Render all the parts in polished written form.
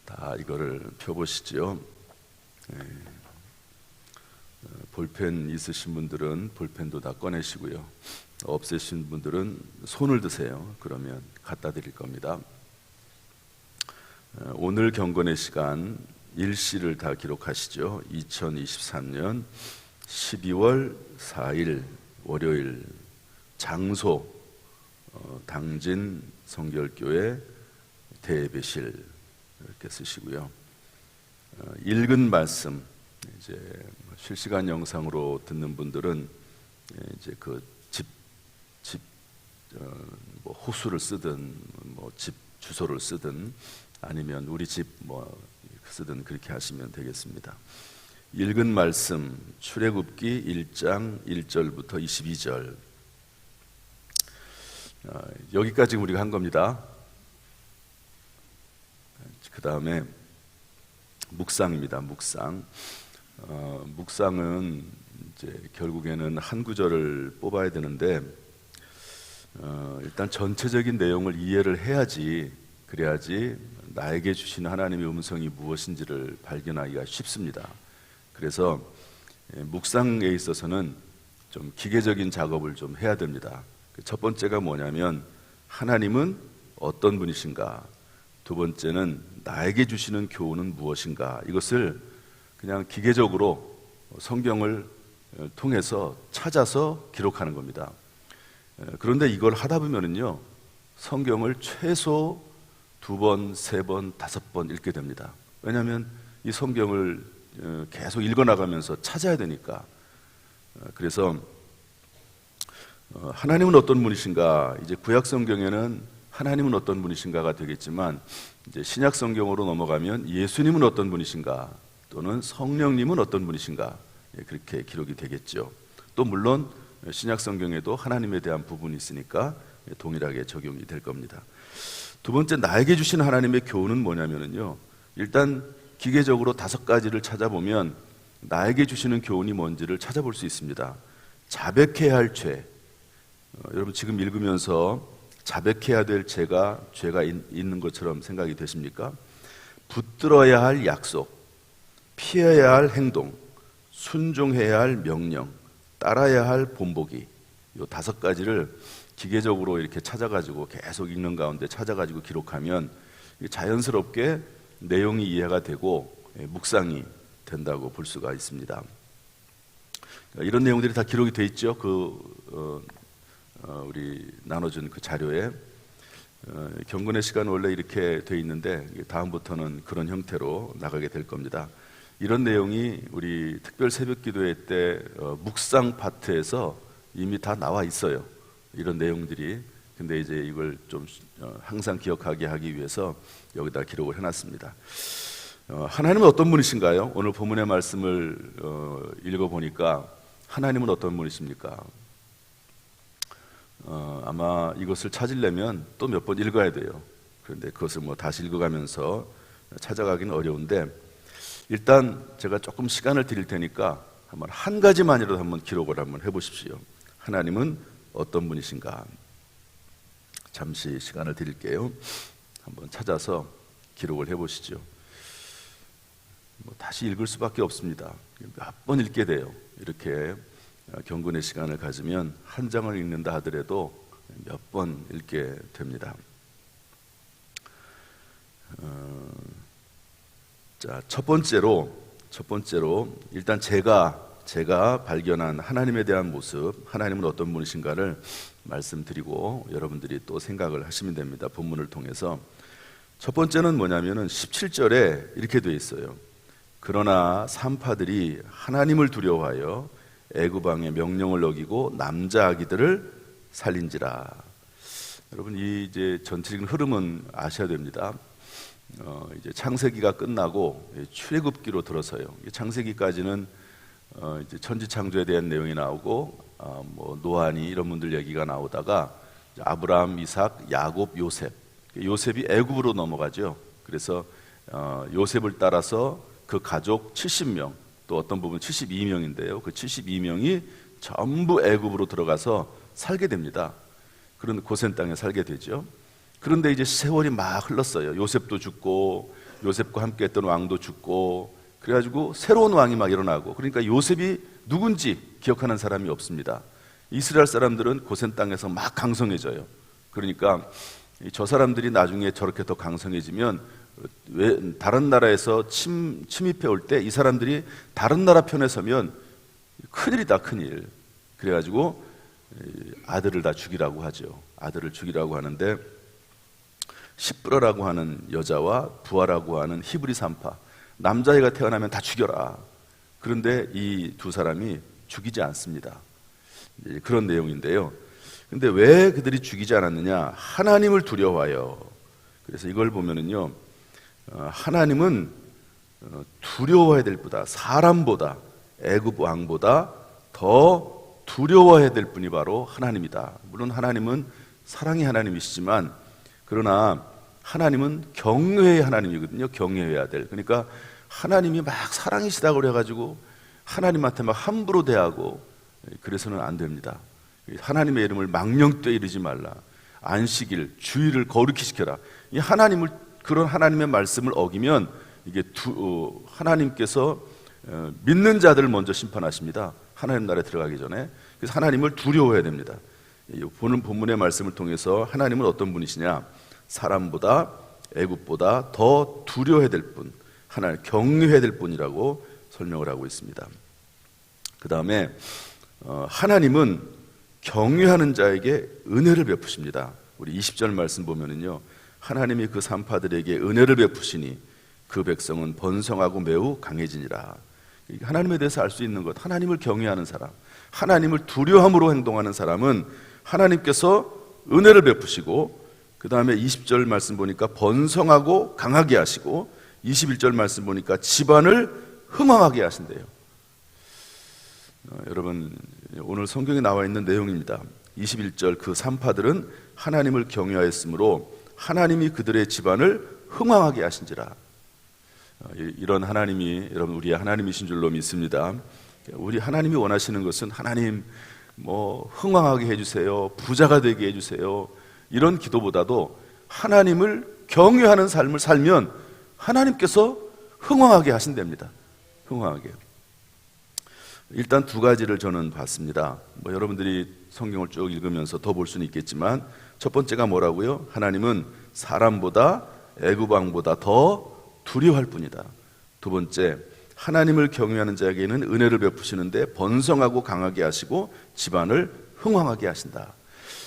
다 이거를 펴보시죠. 볼펜 있으신 분들은 볼펜도 다 꺼내시고요. 없으신 분들은 손을 드세요. 그러면 갖다 드릴 겁니다. 오늘 경건의 시간 일시를 다 기록하시죠. 2023년 12월 4일 월요일, 장소 당진 성결교회 대예배실 이렇게 쓰시고요. 읽은 말씀, 이제 실시간 영상으로 듣는 분들은 이제 그 뭐 호수를 쓰든 뭐 집 주소를 쓰든 아니면 우리 집 뭐 쓰든 그렇게 하시면 되겠습니다. 읽은 말씀 출애굽기 1장 1절부터 22절, 여기까지 우리가 한 겁니다. 그 다음에 묵상입니다. 묵상은 이제 결국에는 한 구절을 뽑아야 되는데 일단 전체적인 내용을 이해를 해야지, 그래야지 나에게 주시는 하나님의 음성이 무엇인지를 발견하기가 쉽습니다. 그래서 묵상에 있어서는 좀 기계적인 작업을 좀 해야 됩니다. 첫 번째가 뭐냐면 하나님은 어떤 분이신가, 두 번째는 나에게 주시는 교훈은 무엇인가, 이것을 그냥 기계적으로 성경을 통해서 찾아서 기록하는 겁니다. 그런데 이걸 하다 보면은요, 성경을 최소 2번, 3번, 5번 읽게 됩니다. 왜냐하면 이 성경을 계속 읽어나가면서 찾아야 되니까. 그래서 하나님은 어떤 분이신가, 이제 구약 성경에는 하나님은 어떤 분이신가가 되겠지만, 이제 신약 성경으로 넘어가면 예수님은 어떤 분이신가, 또는 성령님은 어떤 분이신가, 그렇게 기록이 되겠죠. 또 물론 신약 성경에도 하나님에 대한 부분이 있으니까 동일하게 적용이 될 겁니다. 두 번째, 나에게 주신 하나님의 교훈은 뭐냐면요, 일단 기계적으로 5가지를 찾아보면 나에게 주시는 교훈이 뭔지를 찾아볼 수 있습니다. 자백해야 할 죄, 여러분 지금 읽으면서 자백해야 될 죄가 있는 것처럼 생각이 되십니까? 붙들어야 할 약속, 피해야 할 행동, 순종해야 할 명령, 따라야 할 본보기, 이 5가지를 기계적으로 이렇게 찾아가지고 계속 읽는 가운데 찾아가지고 기록하면 자연스럽게 내용이 이해가 되고 묵상이 된다고 볼 수가 있습니다. 이런 내용들이 다 기록이 돼 있죠. 우리 나눠준 그 자료에. 경건의 시간은 원래 이렇게 돼 있는데 다음부터는 그런 형태로 나가게 될 겁니다. 이런 내용이 우리 특별 새벽 기도회 때 묵상 파트에서 이미 다 나와 있어요. 이런 내용들이. 근데 이제 이걸 좀 항상 기억하게 하기 위해서 여기다 기록을 해놨습니다. 하나님은 어떤 분이신가요? 오늘 본문의 말씀을 읽어보니까 하나님은 어떤 분이십니까? 아마 이것을 찾으려면 또 몇 번 읽어야 돼요. 그런데 그것을 뭐 다시 읽어가면서 찾아가기는 어려운데, 일단 제가 조금 시간을 드릴 테니까 한번 한 가지만이라도 한번 기록을 한번 해보십시오. 하나님은 어떤 분이신가? 잠시 시간을 드릴게요. 한번 찾아서 기록을 해보시죠. 뭐 다시 읽을 수밖에 없습니다. 몇 번 읽게 돼요. 이렇게 경건의 시간을 가지면 한 장을 읽는다 하더라도 몇 번 읽게 됩니다. 자, 첫 번째로 일단 제가 발견한 하나님에 대한 모습, 하나님은 어떤 분이신가를 말씀드리고 여러분들이 또 생각을 하시면 됩니다. 본문을 통해서. 첫 번째는 뭐냐면은 17절에 이렇게 되어 있어요. 그러나 산파들이 하나님을 두려워하여 애굽 왕의 명령을 어기고 남자 아기들을 살린지라. 여러분, 이 이제 전체적인 흐름은 아셔야 됩니다. 이제 창세기가 끝나고 출애굽기로 들어서요. 창세기까지는 이제 천지 창조에 대한 내용이 나오고 뭐 노아니 이런 분들 얘기가 나오다가 아브라함, 이삭, 야곱, 요셉이 애굽으로 넘어가죠. 그래서 요셉을 따라서 그 가족 70명, 또 어떤 부분 72명인데요. 그 72명이 전부 애굽으로 들어가서 살게 됩니다. 그런 고센 땅에 살게 되죠. 그런데 이제 세월이 막 흘렀어요. 요셉도 죽고 요셉과 함께 했던 왕도 죽고, 그래가지고 새로운 왕이 막 일어나고, 그러니까 요셉이 누군지 기억하는 사람이 없습니다. 이스라엘 사람들은 고센 땅에서 막 강성해져요. 그러니까 저 사람들이 나중에 저렇게 더 강성해지면 왜 다른 나라에서 침입해 올 때 이 사람들이 다른 나라 편에 서면 큰일이다, 큰일. 그래가지고 아들을 다 죽이라고 하죠. 아들을 죽이라고 하는데, 시브라라고 하는 여자와 부하라고 하는 히브리 산파, 남자애가 태어나면 다 죽여라. 그런데 이 두 사람이 죽이지 않습니다. 그런 내용인데요. 근데 왜 그들이 죽이지 않았느냐? 하나님을 두려워하여. 그래서 이걸 보면은요, 하나님은 두려워해야 될 보다, 사람보다, 애굽 왕보다 더 두려워해야 될 분이 바로 하나님이다. 물론 하나님은 사랑의 하나님이시지만, 그러나 하나님은 경외의 하나님이거든요. 경외해야 될. 그러니까 하나님이 막 사랑이시다고 그래가지고 하나님한테 막 함부로 대하고 그래서는 안 됩니다. 하나님의 이름을 망령되이 이르지 말라. 안식일, 주일을 거룩히 지켜라. 이 하나님을, 그런 하나님의 말씀을 어기면 이게 하나님께서 믿는 자들을 먼저 심판하십니다. 하나님 나라에 들어가기 전에. 그래서 하나님을 두려워해야 됩니다. 보는 본문의 말씀을 통해서 하나님은 어떤 분이시냐? 사람보다, 애굽보다 더 두려워해야 될 분, 하나님 경외해야 될 분이라고 설명을 하고 있습니다. 그 다음에 하나님은 경외하는 자에게 은혜를 베푸십니다. 우리 20절 말씀 보면은요, 하나님이 그 산파들에게 은혜를 베푸시니 그 백성은 번성하고 매우 강해지니라. 하나님에 대해서 알 수 있는 것, 하나님을 경외하는 사람, 하나님을 두려움으로 행동하는 사람은 하나님께서 은혜를 베푸시고, 그 다음에 20절 말씀 보니까 번성하고 강하게 하시고, 21절 말씀 보니까 집안을 흥왕하게 하신대요. 여러분, 오늘 성경에 나와 있는 내용입니다. 21절, 그 산파들은 하나님을 경외하였으므로 하나님이 그들의 집안을 흥왕하게 하신지라. 이런 하나님이 여러분 우리의 하나님이신 줄로 믿습니다. 우리 하나님이 원하시는 것은 하나님 흥왕하게 해주세요, 부자가 되게 해주세요, 이런 기도보다도 하나님을 경외하는 삶을 살면 하나님께서 흥왕하게 하신답니다. 흥왕하게. 일단 두 가지를 저는 봤습니다. 여러분들이 성경을 쭉 읽으면서 더 볼 수는 있겠지만, 첫 번째가 뭐라고요? 하나님은 사람보다, 애굽 왕보다 더 두려워할 뿐이다. 두 번째, 하나님을 경외하는 자에게는 은혜를 베푸시는데 번성하고 강하게 하시고 집안을 흥왕하게 하신다.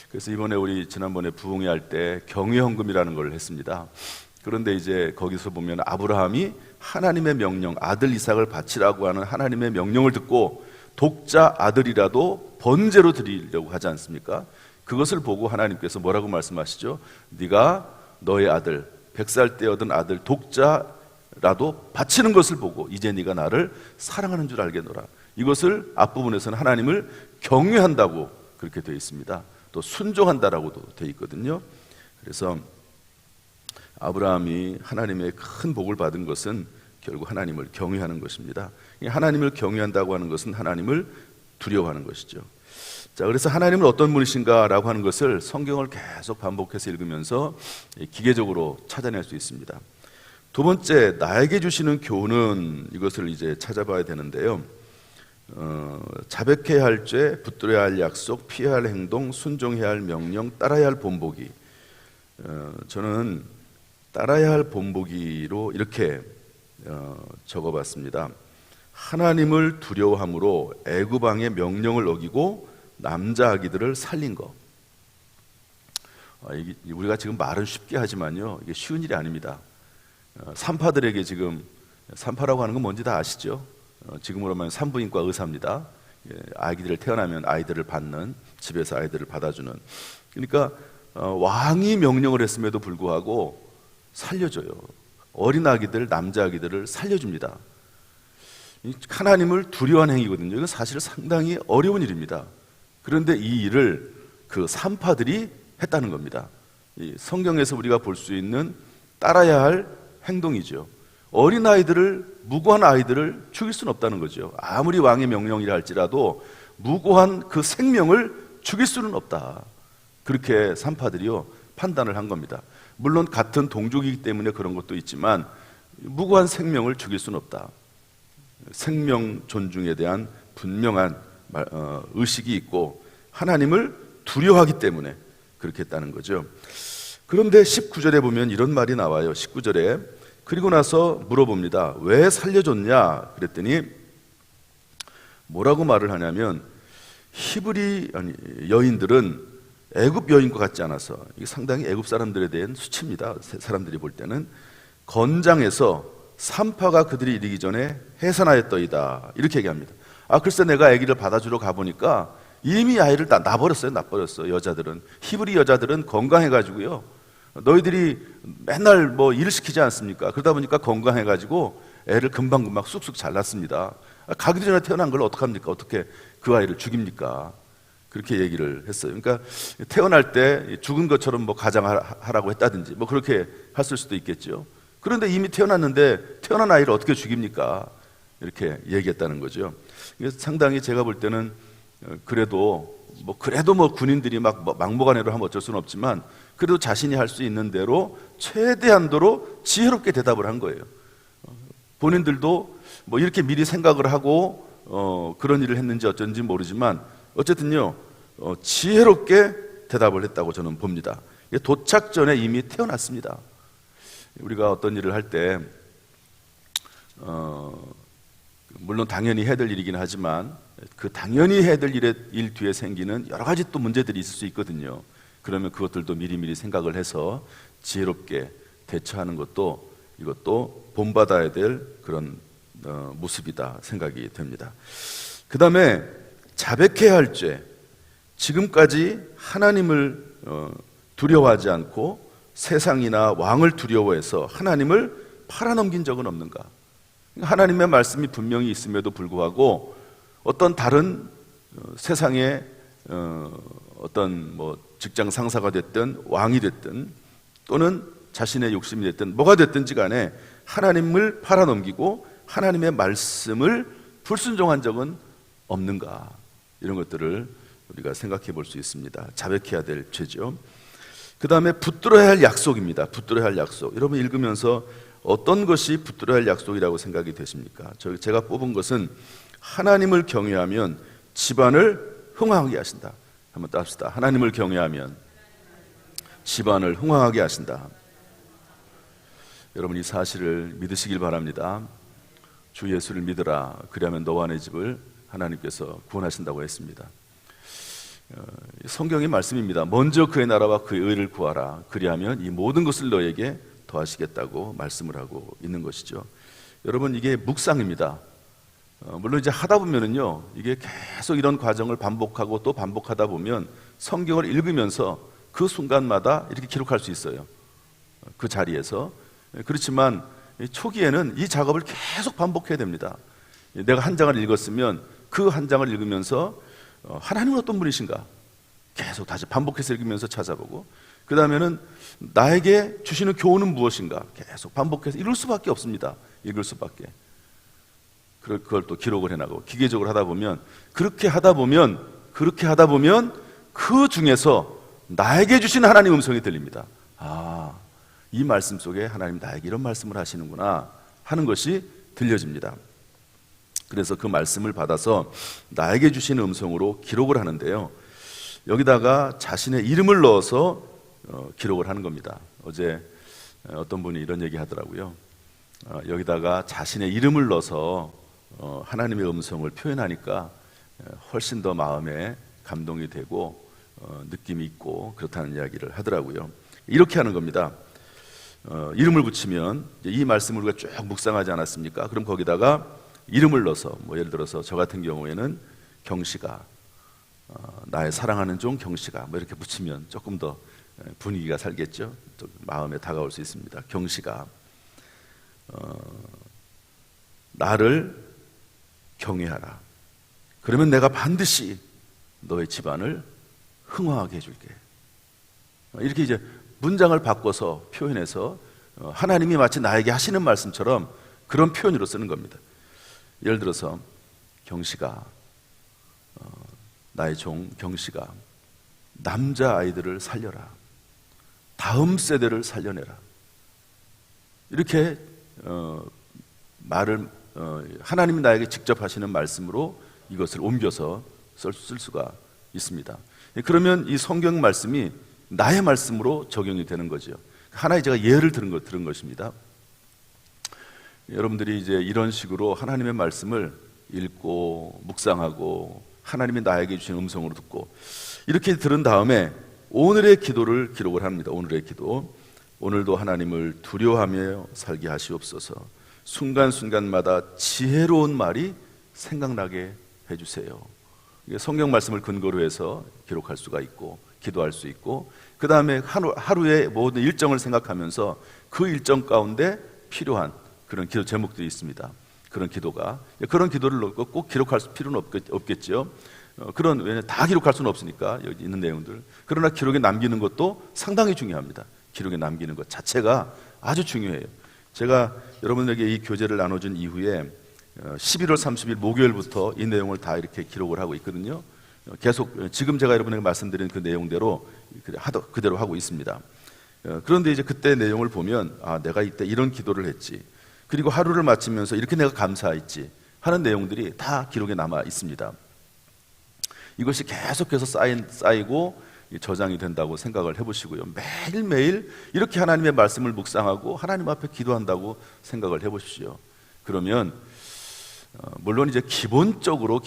그래서 이번에 우리 지난번에 부흥회 할 때 경외헌금이라는 걸 했습니다. 그런데 이제 거기서 보면 아브라함이 하나님의 명령, 아들 이삭을 바치라고 하는 하나님의 명령을 듣고 독자 아들이라도 번제로 드리려고 하지 않습니까? 그것을 보고 하나님께서 뭐라고 말씀하시죠? 네가 너의 아들, 100살 때 얻은 아들 독자라도 바치는 것을 보고 이제 네가 나를 사랑하는 줄 알겠노라. 이것을 앞부분에서는 하나님을 경외한다고 그렇게 되어 있습니다. 또 순종한다라고도 되어 있거든요. 그래서 아브라함이 하나님의 큰 복을 받은 것은 결국 하나님을 경외하는 것입니다. 하나님을 경외한다고 하는 것은 하나님을 두려워하는 것이죠. 자, 그래서 하나님은 어떤 분이신가라고 하는 것을 성경을 계속 반복해서 읽으면서 기계적으로 찾아낼 수 있습니다. 두 번째, 나에게 주시는 교훈은, 이것을 이제 찾아봐야 되는데요. 자백해야 할 죄, 붙들어야 할 약속, 피해야 할 행동, 순종해야 할 명령, 따라야 할 본보기. 저는 따라야 할 본보기로 이렇게 적어봤습니다. 하나님을 두려워함으로 애굽 왕의 명령을 어기고 남자 아기들을 살린 것. 우리가 지금 말은 쉽게 하지만요, 이게 쉬운 일이 아닙니다. 산파들에게 지금, 산파라고 하는 건 뭔지 다 아시죠? 지금으로 하면 산부인과 의사입니다. 아기들 태어나면 아이들을 받는, 집에서 아이들을 받아주는. 그러니까 왕이 명령을 했음에도 불구하고 살려줘요. 어린 아기들, 남자 아기들을 살려줍니다. 하나님을 두려워하는 행위거든요. 이건 사실 상당히 어려운 일입니다. 그런데 이 일을 그 산파들이 했다는 겁니다. 이 성경에서 우리가 볼 수 있는 따라야 할 행동이죠. 어린 아이들을, 무고한 아이들을 죽일 수는 없다는 거죠. 아무리 왕의 명령이라 할지라도 무고한 그 생명을 죽일 수는 없다. 그렇게 산파들이요 판단을 한 겁니다. 물론 같은 동족이기 때문에 그런 것도 있지만 무고한 생명을 죽일 수는 없다. 생명 존중에 대한 분명한 의식이 있고 하나님을 두려워하기 때문에 그렇게 했다는 거죠. 그런데 19절에 보면 이런 말이 나와요. 19절에 그리고 나서 물어봅니다. 왜 살려줬냐? 그랬더니 뭐라고 말을 하냐면 히브리 여인들은 애굽 여인과 같지 않아서 이게 상당히 애굽 사람들에 대한 수치입니다. 사람들이 볼 때는 건장해서 산파가 그들이 이르기 전에 해산하였더이다 이렇게 얘기합니다. 글쎄 내가 아기를 받아주러 가보니까 이미 아이를 다 놔버렸어요. 여자들은 히브리 여자들은 건강해가지고요. 너희들이 맨날 뭐 일을 시키지 않습니까? 그러다 보니까 건강해가지고 애를 금방금방 쑥쑥 잘 낳습니다. 가기 전에 태어난 걸 어떡합니까? 어떻게 그 아이를 죽입니까? 그렇게 얘기를 했어요. 그러니까 태어날 때 죽은 것처럼 뭐 가장하라고 했다든지 뭐 그렇게 했을 수도 있겠죠. 그런데 이미 태어났는데 태어난 아이를 어떻게 죽입니까? 이렇게 얘기했다는 거죠. 상당히 제가 볼 때는 그래도 뭐 군인들이 막무가내로 하면 어쩔 수는 없지만 그래도 자신이 할 수 있는 대로 최대한도로 지혜롭게 대답을 한 거예요. 본인들도 뭐 이렇게 미리 생각을 하고 그런 일을 했는지 어쩐지 모르지만 어쨌든요 지혜롭게 대답을 했다고 저는 봅니다. 도착 전에 이미 태어났습니다. 우리가 어떤 일을 할 때 물론 당연히 해야 될 일이긴 하지만 그 당연히 해야 될 일 뒤에 생기는 여러 가지 또 문제들이 있을 수 있거든요. 그러면 그것들도 미리미리 생각을 해서 지혜롭게 대처하는 것도 이것도 본받아야 될 그런 모습이다 생각이 됩니다. 그 다음에 자백해야 할 죄. 지금까지 하나님을 두려워하지 않고 세상이나 왕을 두려워해서 하나님을 팔아넘긴 적은 없는가? 하나님의 말씀이 분명히 있음에도 불구하고 어떤 다른 세상의 어떤 뭐 직장 상사가 됐든 왕이 됐든 또는 자신의 욕심이 됐든 뭐가 됐든지 간에 하나님을 팔아넘기고 하나님의 말씀을 불순종한 적은 없는가? 이런 것들을 우리가 생각해 볼 수 있습니다. 자백해야 될 죄죠. 그 다음에 붙들어야 할 약속입니다. 붙들어야 할 약속. 여러분 읽으면서 어떤 것이 붙들어야 할 약속이라고 생각이 되십니까? 제가 뽑은 것은 하나님을 경외하면 집안을 흥왕하게 하신다. 한번 따봅시다. 하나님을 경외하면 집안을 흥왕하게 하신다. 여러분 이 사실을 믿으시길 바랍니다. 주 예수를 믿으라. 그리하면 너와 내 집을 하나님께서 구원하신다고 했습니다. 성경의 말씀입니다. 먼저 그의 나라와 그의 의를 구하라. 그리하면 이 모든 것을 너에게 더하시겠다고 말씀을 하고 있는 것이죠. 여러분 이게 묵상입니다. 물론 이제 하다 보면은요 이게 계속 이런 과정을 반복하고 또 반복하다 보면 성경을 읽으면서 그 순간마다 이렇게 기록할 수 있어요. 그 자리에서. 그렇지만 초기에는 이 작업을 계속 반복해야 됩니다. 내가 한 장을 읽었으면 그 한 장을 읽으면서 하나님은 어떤 분이신가 계속 다시 반복해서 읽으면서 찾아보고 그 다음에는 나에게 주시는 교훈은 무엇인가 계속 반복해서 읽을 수밖에 없습니다. 읽을 수밖에. 그걸 또 기록을 해나가고 기계적으로 하다 보면 그렇게 하다 보면 그 중에서 나에게 주신 하나님 음성이 들립니다. 이 말씀 속에 하나님 나에게 이런 말씀을 하시는구나 하는 것이 들려집니다. 그래서 그 말씀을 받아서 나에게 주신 음성으로 기록을 하는데요. 여기다가 자신의 이름을 넣어서 기록을 하는 겁니다. 어제 어떤 분이 이런 얘기 하더라고요. 여기다가 자신의 이름을 넣어서 하나님의 음성을 표현하니까 훨씬 더 마음에 감동이 되고 느낌이 있고 그렇다는 이야기를 하더라고요. 이렇게 하는 겁니다. 이름을 붙이면 이 말씀을 우리가 쭉 묵상하지 않았습니까? 그럼 거기다가 이름을 넣어서 뭐 예를 들어서 저 같은 경우에는 경시가 나의 사랑하는 종 경시가 뭐 이렇게 붙이면 조금 더 분위기가 살겠죠. 또 마음에 다가올 수 있습니다. 경시가 나를 경외하라. 그러면 내가 반드시 너의 집안을 흥왕하게 해줄게. 이렇게 이제 문장을 바꿔서 표현해서 하나님이 마치 나에게 하시는 말씀처럼 그런 표현으로 쓰는 겁니다. 예를 들어서 경시가 나의 종 경시가 남자아이들을 살려라. 다음 세대를 살려내라. 이렇게 말을 하나님이 나에게 직접 하시는 말씀으로 이것을 옮겨서 쓸 수가 있습니다. 그러면 이 성경 말씀이 나의 말씀으로 적용이 되는 거죠. 하나의 제가 예를 들은 것입니다. 여러분들이 이제 이런 식으로 하나님의 말씀을 읽고 묵상하고 하나님이 나에게 주신 음성으로 듣고 이렇게 들은 다음에 오늘의 기도를 기록을 합니다. 오늘의 기도. 오늘도 하나님을 두려워하며 살게 하시옵소서. 순간순간마다 지혜로운 말이 생각나게 해주세요. 성경 말씀을 근거로 해서 기록할 수가 있고 기도할 수 있고, 그 다음에 하루의 모든 일정을 생각하면서 그 일정 가운데 필요한 그런 기도 제목들이 있습니다. 그런 기도를 넣고 꼭 기록할 필요는 없겠죠. 왜냐하면 다 기록할 수는 없으니까 여기 있는 내용들. 그러나 기록에 남기는 것도 상당히 중요합니다. 기록에 남기는 것 자체가 아주 중요해요. 제가 여러분에게 이 교제를 나눠준 이후에 11월 30일 목요일부터 이 내용을 다 이렇게 기록을 하고 있거든요. 계속 지금 제가 여러분에게 말씀드린 그 내용대로 그대로 하고 있습니다. 그런데 이제 그때 내용을 보면 내가 이때 이런 기도를 했지, 그리고 하루를 마치면서 이렇게 내가 감사했지 하는 내용들이 다 기록에 남아 있습니다. 이것이 계속해서 쌓이고 저장이 된다고 생각을 해보시고요. 매일매일 이렇게 하나님의 말씀을 묵상하고 하나님 앞에 기도한다고 생각을 해보십시오. 그러면 물론 이제 기본적으로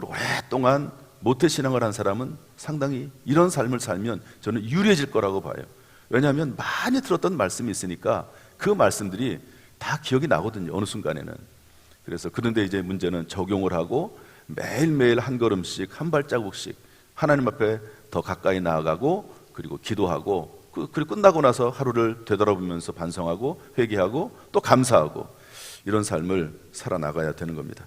오랫동안 모태신앙을 한 사람은 상당히 이런 삶을 살면 저는 유리해질 거라고 봐요. 왜냐하면 많이 들었던 말씀이 있으니까 그 말씀들이 다 기억이 나거든요, 어느 순간에는. 그런데 이제 문제는 적용을 하고 매일매일 한 걸음씩 한 발자국씩 하나님 앞에 더 가까이 나아가고, 그리고 기도하고, 그리고 끝나고 나서 하루를 되돌아보면서 반성하고 회개하고 또 감사하고, 이런 삶을 살아나가야 되는 겁니다.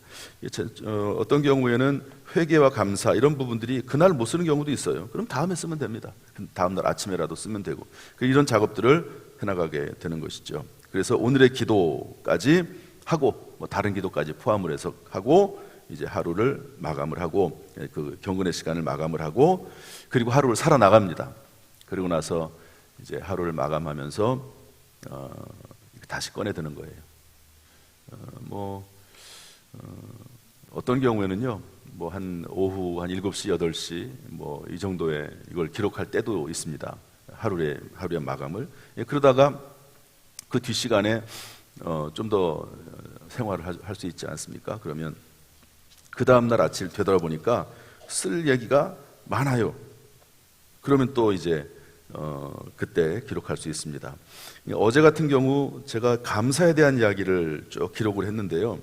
어떤 경우에는 회개와 감사 이런 부분들이 그날 못 쓰는 경우도 있어요. 그럼 다음에 쓰면 됩니다. 다음날 아침에라도 쓰면 되고, 이런 작업들을 해나가게 되는 것이죠. 그래서 오늘의 기도까지 하고 다른 기도까지 포함을 해서 하고, 이제 하루를 마감을 하고, 그 경건의 시간을 마감을 하고, 그리고 하루를 살아나갑니다. 그리고 나서 이제 하루를 마감하면서 다시 꺼내드는 거예요. 어떤 경우에는요, 한 오후 한 7시, 8시 이 정도에 이걸 기록할 때도 있습니다. 하루의 마감을. 그러다가 그 뒷시간에 좀 더 생활을 할 수 있지 않습니까? 그러면 그 다음날 아침 되돌아보니까 쓸 얘기가 많아요. 그러면 또 이제 그때 기록할 수 있습니다. 어제 같은 경우 제가 감사에 대한 이야기를 쭉 기록을 했는데요.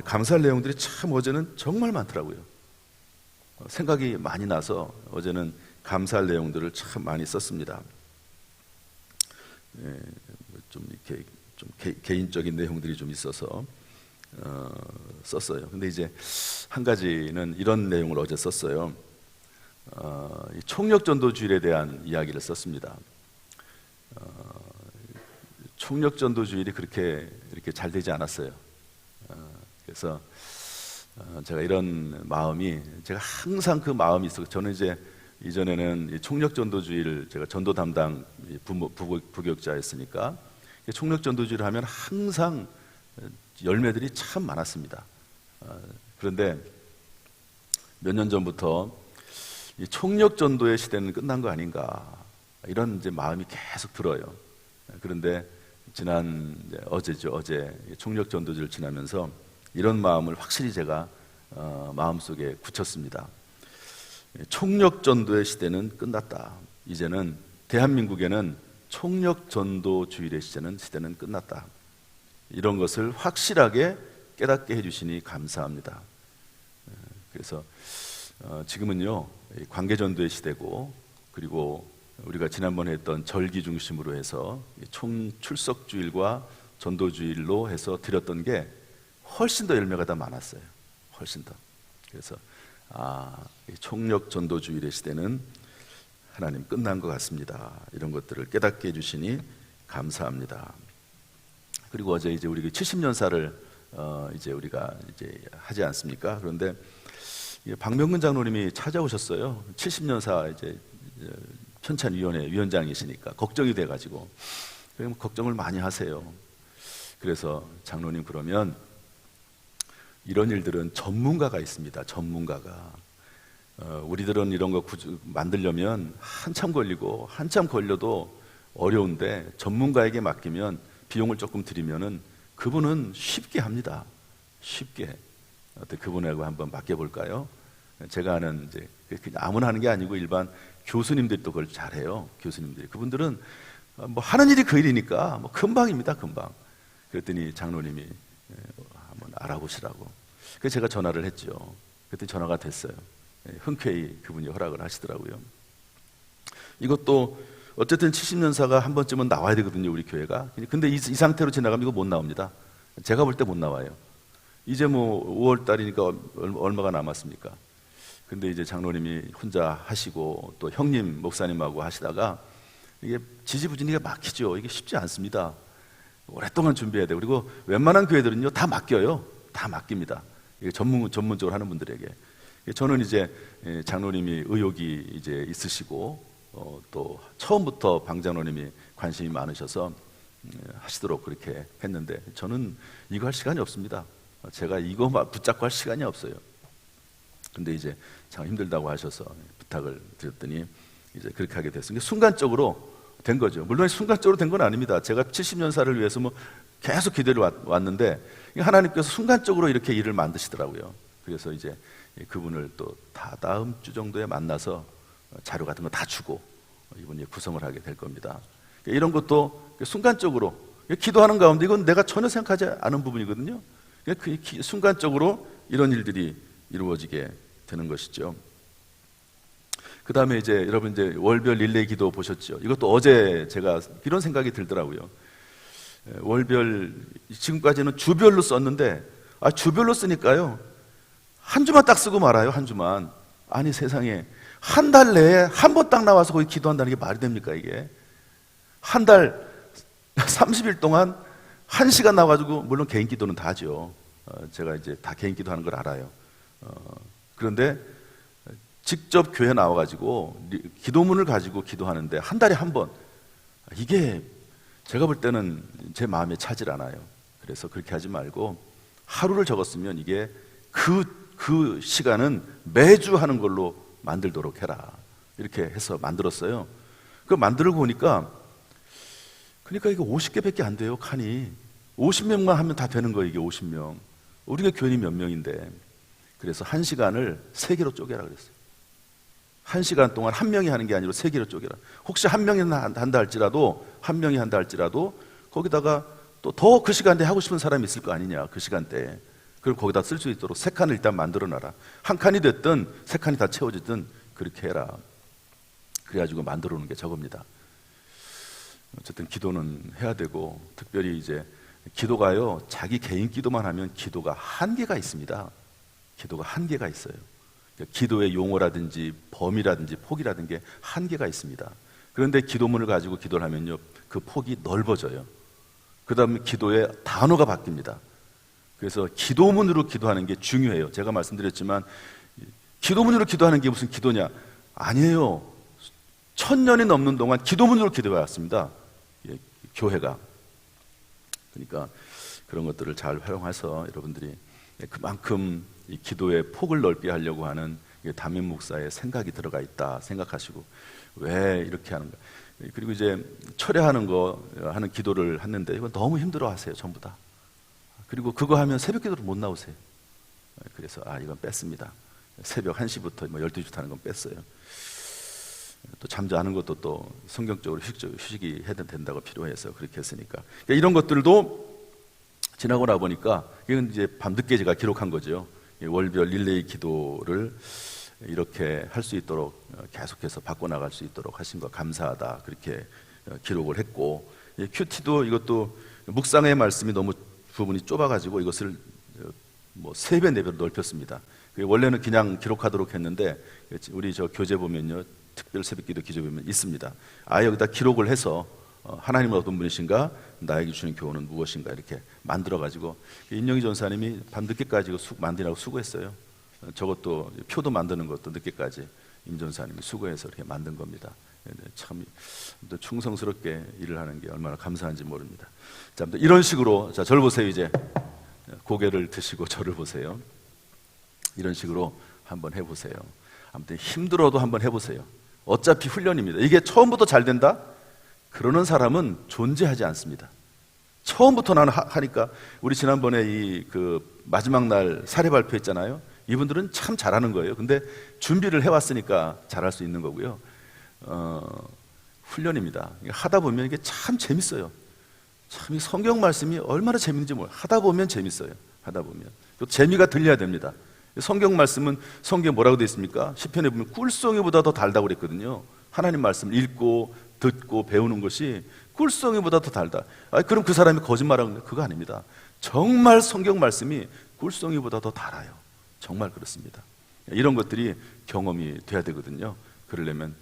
감사할 내용들이 참 어제는 정말 많더라고요. 생각이 많이 나서 어제는 감사할 내용들을 참 많이 썼습니다. 좀 이렇게 좀 개인적인 내용들이 좀 있어서 썼어요. 근데 이제 한 가지는 이런 내용을 어제 썼어요. 총력전도주일에 대한 이야기를 썼습니다. 총력전도주일이 그렇게 이렇게 잘 되지 않았어요. 그래서 제가 이런 마음이, 제가 항상 그 마음이 있어요. 저는 이제 이전에는 총력전도주일, 제가 전도 담당 부교육자였으니까 총력전도주일 하면 항상 열매들이 참 많았습니다. 그런데 몇 년 전부터 이 총력전도의 시대는 끝난 거 아닌가, 이런 이제 마음이 계속 들어요. 그런데 어제 총력전도주를 지나면서 이런 마음을 확실히 제가 마음속에 굳혔습니다. 총력전도의 시대는 끝났다. 이제는 대한민국에는 총력전도주일의 시대는 끝났다. 이런 것을 확실하게 깨닫게 해주시니 감사합니다. 그래서 지금은요, 관계전도의 시대고, 그리고 우리가 지난번에 했던 절기 중심으로 해서 총출석주일과 전도주일로 해서 드렸던 게 훨씬 더 열매가 더 많았어요. 훨씬 더. 그래서 총력전도주일의 시대는 하나님 끝난 것 같습니다. 이런 것들을 깨닫게 해주시니 감사합니다. 그리고 어제 이제 우리 70년사를 이제 우리가 이제 하지 않습니까? 그런데 박명근 장로님이 찾아오셨어요. 70년사 이제 편찬위원회 위원장이시니까 걱정이 돼가지고 걱정을 많이 하세요. 그래서 장로님, 그러면 이런 일들은 전문가가 있습니다. 전문가가. 우리들은 이런 거 만들려면 한참 걸리고 한참 걸려도 어려운데 전문가에게 맡기면 비용을 조금 들이면은 그분은 쉽게 합니다. 쉽게. 어때, 그분하고 한번 맡겨볼까요? 제가 아는 이제 그냥 아무나 하는 게 아니고 일반 교수님들이 또 그걸 잘해요. 교수님들이. 그분들은 뭐 하는 일이 그 일이니까 뭐 금방입니다. 금방. 그랬더니 장로님이 한번 알아보시라고. 그래서 제가 전화를 했죠. 그랬더니 전화가 됐어요. 흔쾌히 그분이 허락을 하시더라고요. 이것도 어쨌든 70년사가 한 번쯤은 나와야 되거든요, 우리 교회가. 근데 이 상태로 지나가면 이거 못 나옵니다. 제가 볼 때 못 나와요. 이제 뭐 5월 달이니까 얼마가 남았습니까? 근데 이제 장로님이 혼자 하시고 또 형님 목사님하고 하시다가 이게 지지부진하게 막히죠. 이게 쉽지 않습니다. 오랫동안 준비해야 돼요. 그리고 웬만한 교회들은요 다 맡겨요. 다 맡깁니다. 이게 전문적으로 하는 분들에게. 저는 이제 장로님이 의욕이 이제 있으시고 또 처음부터 방 장로님이 관심이 많으셔서 하시도록 그렇게 했는데 저는 이거 할 시간이 없습니다. 제가 이거 붙잡고 할 시간이 없어요. 근데 이제 참 힘들다고 하셔서 부탁을 드렸더니 이제 그렇게 하게 됐습니다. 순간적으로 된 거죠. 물론 순간적으로 된 건 아닙니다. 제가 70년사를 위해서 뭐 계속 기대를 왔는데 하나님께서 순간적으로 이렇게 일을 만드시더라고요. 그래서 이제 그분을 또 다음 주 정도에 만나서 자료 같은 거 다 주고 이분이 구성을 하게 될 겁니다. 이런 것도 순간적으로 기도하는 가운데 이건 내가 전혀 생각하지 않은 부분이거든요. 순간적으로 이런 일들이 이루어지게 되는 것이죠. 그 다음에 이제 여러분 이제 월별 릴레이 기도 보셨죠? 이것도 어제 제가 이런 생각이 들더라고요. 월별 지금까지는 주별로 썼는데 주별로 쓰니까요 한 주만 딱 쓰고 말아요. 한 주만. 아니 세상에 한 달 내에 한 번 딱 나와서 거기 기도한다는 게 말이 됩니까 이게? 한 달 30일 동안 1시간 나와가지고 물론 개인 기도는 다 하죠. 제가 이제 다 개인 기도하는 걸 알아요. 그런데 직접 교회 나와가지고 기도문을 가지고 기도하는데 한 달에 한 번, 이게 제가 볼 때는 제 마음에 차질 않아요. 그래서 그렇게 하지 말고 하루를 적었으면 이게 그 시간은 매주 하는 걸로 만들도록 해라. 이렇게 해서 만들었어요. 그 만들고 보니까 그러니까 이게 50개밖에 안 돼요. 칸이 50명만 하면 다 되는 거예요. 이게 50명. 우리가 교인이 몇 명인데. 그래서 1시간을 3개로 쪼개라 그랬어요. 1시간 동안 한 명이 하는 게 아니라 3개로 쪼개라. 혹시 한 명이 한다 할지라도, 한 명이 한다 할지라도 거기다가 또 더 그 시간대에 하고 싶은 사람이 있을 거 아니냐, 그 시간대에. 그걸 거기다 쓸 수 있도록 3칸을 일단 만들어 놔라. 한 칸이 됐든 3칸이 다 채워지든 그렇게 해라. 그래가지고 만들어 놓은 게 저겁니다. 어쨌든 기도는 해야 되고, 특별히 이제 기도가요, 자기 개인 기도만 하면 기도가 한계가 있습니다. 기도가 한계가 있어요. 기도의 용어라든지 범위라든지 폭이라든지 게 한계가 있습니다. 그런데 기도문을 가지고 기도를 하면요, 그 폭이 넓어져요. 그 다음에 기도의 단어가 바뀝니다. 그래서 기도문으로 기도하는 게 중요해요. 제가 말씀드렸지만 기도문으로 기도하는 게 무슨 기도냐? 아니에요. 1000년이 넘는 동안 기도문으로 기도해왔습니다. 교회가. 그러니까 그런 것들을 잘 활용해서 여러분들이 그만큼 이 기도의 폭을 넓게 하려고 하는 담임 목사의 생각이 들어가 있다 생각하시고, 왜 이렇게 하는가. 그리고 이제 철야하는 하는 기도를 했는데 이건 너무 힘들어하세요. 전부 다. 그리고 그거 하면 새벽 기도를 못 나오세요. 그래서 이건 뺐습니다. 새벽 1시부터 12시부터 하는 건 뺐어요. 또 잠자는 것도 또 성경적으로 휴식이 해야 된다고 필요해서 그렇게 했으니까. 그러니까 이런 것들도 지나고 나 보니까 이건 이제 밤늦게 제가 기록한 거죠. 월별 릴레이 기도를 이렇게 할 수 있도록 계속해서 바꿔나갈 수 있도록 하신 거 감사하다, 그렇게 기록을 했고, 큐티도 이것도 묵상의 말씀이 너무 부분이 좁아가지고 이것을 3배, 4배로 넓혔습니다. 원래는 그냥 기록하도록 했는데 우리 저 교재 보면요, 특별 새벽기도 기재 보면 있습니다. 여기다 기록을 해서 하나님은 어떤 분이신가, 나에게 주시는 교훈은 무엇인가, 이렇게 만들어가지고 임영희 전사님이 밤늦게까지 만드느라고 수고했어요. 저것도 표도 만드는 것도 늦게까지 임 전사님이 수고해서 이렇게 만든 겁니다. 참 충성스럽게 일을 하는 게 얼마나 감사한지 모릅니다. 자, 이런 식으로, 자, 저를 보세요. 이제 고개를 드시고 저를 보세요. 이런 식으로 한번 해보세요. 아무튼 힘들어도 한번 해보세요. 어차피 훈련입니다. 이게 처음부터 잘 된다? 그러는 사람은 존재하지 않습니다. 처음부터 나는 하니까, 우리 지난번에 그 마지막 날 사례 발표했잖아요. 이분들은 참 잘하는 거예요. 근데 준비를 해왔으니까 잘할 수 있는 거고요. 훈련입니다. 하다 보면 이게 참 재밌어요. 참 이 성경 말씀이 얼마나 재밌는지 몰라요. 하다 보면 재밌어요. 하다 보면 또 재미가 들려야 됩니다. 성경 말씀은, 성경에 뭐라고 되어 있습니까? 시편에 보면 꿀송이보다 더 달다고 그랬거든요. 하나님 말씀을 읽고 듣고 배우는 것이 꿀송이보다 더 달다. 그럼 그 사람이 거짓말하는 거예요? 그거 아닙니다. 정말 성경 말씀이 꿀송이보다 더 달아요. 정말 그렇습니다. 이런 것들이 경험이 돼야 되거든요. 그러려면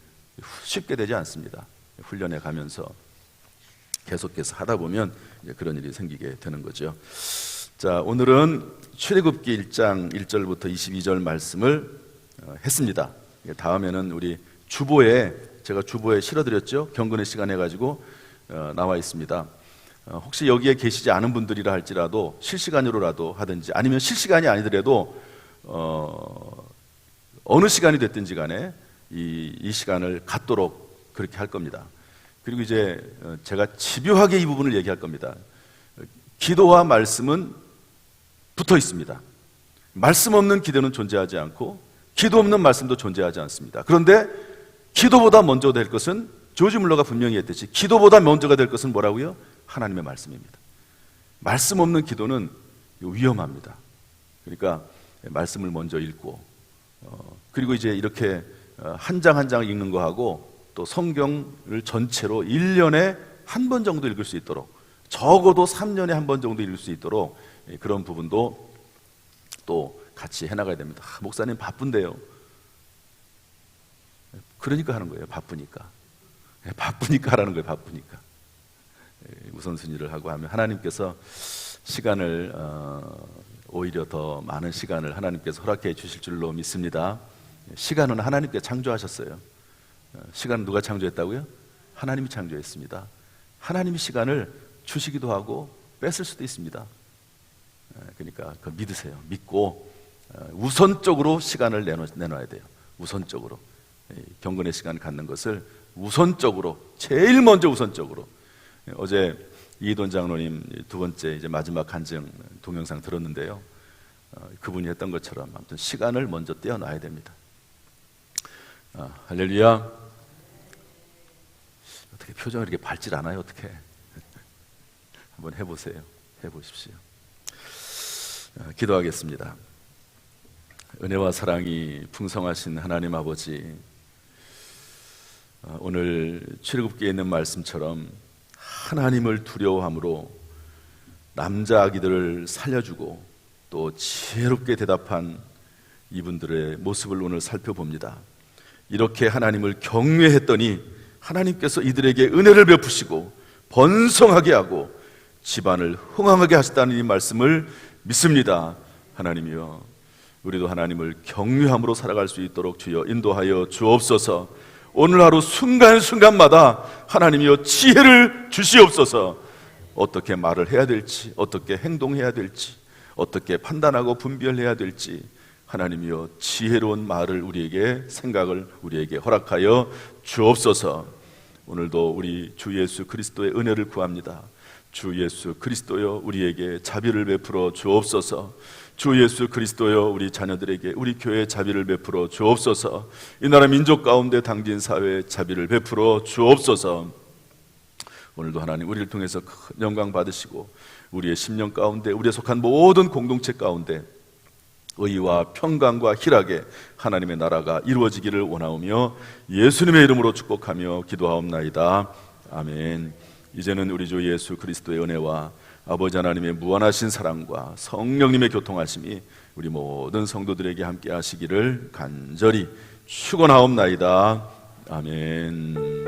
쉽게 되지 않습니다. 훈련해 가면서 계속해서 하다 보면 그런 일이 생기게 되는 거죠. 자, 오늘은 출애굽기 1장 1절부터 22절 말씀을 했습니다. 다음에는 우리 주보에, 제가 주보에 실어드렸죠. 경건의 시간 해가지고 나와 있습니다. 혹시 여기에 계시지 않은 분들이라 할지라도 실시간으로라도 하든지, 아니면 실시간이 아니더라도 어느 시간이 됐든지 간에 이 시간을 갖도록 그렇게 할 겁니다. 그리고 이제 제가 집요하게 이 부분을 얘기할 겁니다. 기도와 말씀은 붙어 있습니다. 말씀 없는 기도는 존재하지 않고 기도 없는 말씀도 존재하지 않습니다. 그런데 기도보다 먼저 될 것은, 조지 물러가 분명히 했듯이 기도보다 먼저가 될 것은 뭐라고요? 하나님의 말씀입니다. 말씀 없는 기도는 위험합니다. 그러니까 말씀을 먼저 읽고, 그리고 이제 이렇게 한 장 한 장 읽는 거하고, 또 성경을 전체로 1년에 한 번 정도 읽을 수 있도록, 적어도 3년에 한 번 정도 읽을 수 있도록 그런 부분도 또 같이 해나가야 됩니다. 목사님 바쁜데요. 그러니까 하는 거예요. 바쁘니까 하라는 거예요. 바쁘니까. 우선순위를 하고 하면 하나님께서 시간을 오히려 더 많은 시간을 하나님께서 허락해 주실 줄로 믿습니다. 시간은 하나님께 창조하셨어요. 시간은 누가 창조했다고요? 하나님이 창조했습니다. 하나님이 시간을 주시기도 하고 뺏을 수도 있습니다. 그러니까 그거 믿으세요. 믿고 우선적으로 시간을 내놔야 돼요. 우선적으로 경건의 시간을 갖는 것을 우선적으로, 제일 먼저 우선적으로. 어제 이돈 장로님 두 번째 이제 마지막 간증 동영상 들었는데요. 그분이 했던 것처럼 아무튼 시간을 먼저 떼어놔야 됩니다. 할렐루야. 어떻게 표정이 이렇게 밝질 않아요? 어떻게? 한번 해보세요. 해보십시오. 기도하겠습니다. 은혜와 사랑이 풍성하신 하나님 아버지, 오늘 출애굽기에 있는 말씀처럼 하나님을 두려워함으로 남자 아기들을 살려주고 또 지혜롭게 대답한 이분들의 모습을 오늘 살펴봅니다. 이렇게 하나님을 경외했더니 하나님께서 이들에게 은혜를 베푸시고 번성하게 하고 집안을 흥황하게 하셨다는 이 말씀을 믿습니다. 하나님이여, 우리도 하나님을 경외함으로 살아갈 수 있도록 주여 인도하여 주옵소서. 오늘 하루 순간순간마다 하나님이여 지혜를 주시옵소서. 어떻게 말을 해야 될지, 어떻게 행동해야 될지, 어떻게 판단하고 분별해야 될지, 하나님이여 지혜로운 말을 우리에게, 생각을 우리에게 허락하여 주옵소서. 오늘도 우리 주 예수 그리스도의 은혜를 구합니다. 주 예수 그리스도여 우리에게 자비를 베풀어 주옵소서. 주 예수 그리스도여 우리 자녀들에게, 우리 교회에 자비를 베풀어 주옵소서. 이 나라 민족 가운데 당진 사회에 자비를 베풀어 주옵소서. 오늘도 하나님 우리를 통해서 큰 영광 받으시고 우리의 심령 가운데, 우리에 속한 모든 공동체 가운데 의와 평강과 희락에 하나님의 나라가 이루어지기를 원하오며 예수님의 이름으로 축복하며 기도하옵나이다. 아멘. 이제는 우리 주 예수 그리스도의 은혜와 아버지 하나님의 무한하신 사랑과 성령님의 교통하심이 우리 모든 성도들에게 함께 하시기를 간절히 축원하옵나이다. 아멘.